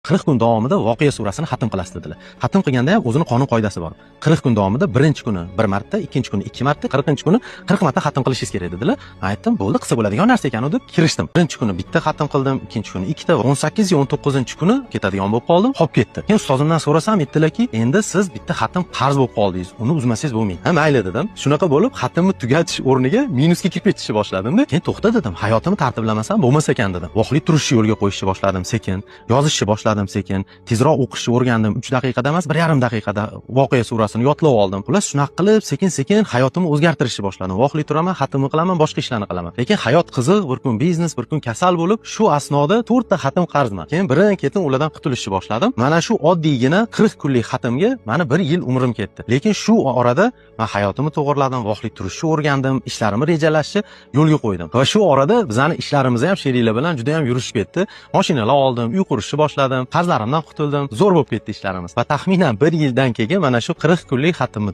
40 kun davomida Voqea surasini xatm qilasiz dedilar. Xatm qilganda ham o'zini qonun qoidasi bor. 40 kun davomida birinchi kuni 1 marta, ikkinchi kuni 2 marta, 40-kuni 40 marta xatm qilishingiz kerak dedilar. Aytdim, bo'ldi, qilsa bo'ladigan narsa ekan deb kirishdim. Birinchi kuni bitta xatm qildim, ikkinchi kuni ikkita, 18 19-kuni ketadigan bo'lib qoldim, qolib ketdi. Keyin ustozimdan so'rasam, aytdilarki, endi siz bitta xatm qarz bo'lib qoldingiz, uni uzmasangiz bo'lmaydi. Ha, mayli dedim. Shunaqa bo'lib, xatmni tugatish o'rniga minusga kirib ketishni boshladim-da. Keyin to'xta dedim, hayotimni tartiblamasam bo'lmas ekan dedim. Voqli turishni yo'lga qo'yishni boshladim sekin, yozishni boshladim sekin. Tezroq o'qishni o'rgandim. 3 daqiqada emas, 1,5 daqiqada Voqea surasini yodlab oldim. Xullas shunaqa qilib sekin-sekin hayotimni o'zgartirishni boshladim. Voqli turaman, xatmni qilaman, boshqa ishlarni qilaman. Lekin hayot qiziq, bir kun biznes, bir kun kasal bo'lib, shu asnoda 4 ta xatm qarzman. Keyin birin-ketin ulardan qutulishni boshladim. Mana shu oddiygina 40 kunlik xatmga mana 1 yil umrim ketdi. Lekin shu orada men hayotimni to'g'irladim, voqli turishni o'rgandim, ishlarimni rejalashni yo'lga qo'ydim. Va shu orada bizning ishlarimiz ham sheriklar bilan juda ham yurishib ketdi. Mashinalar oldim, uy qurishni boshladim, qarzlarimdan qutuldim. Zo'r bo'lib ketdi ishlarimiz. Va taxminan 1 yildan keyin mana shu 40 kunlik xatmni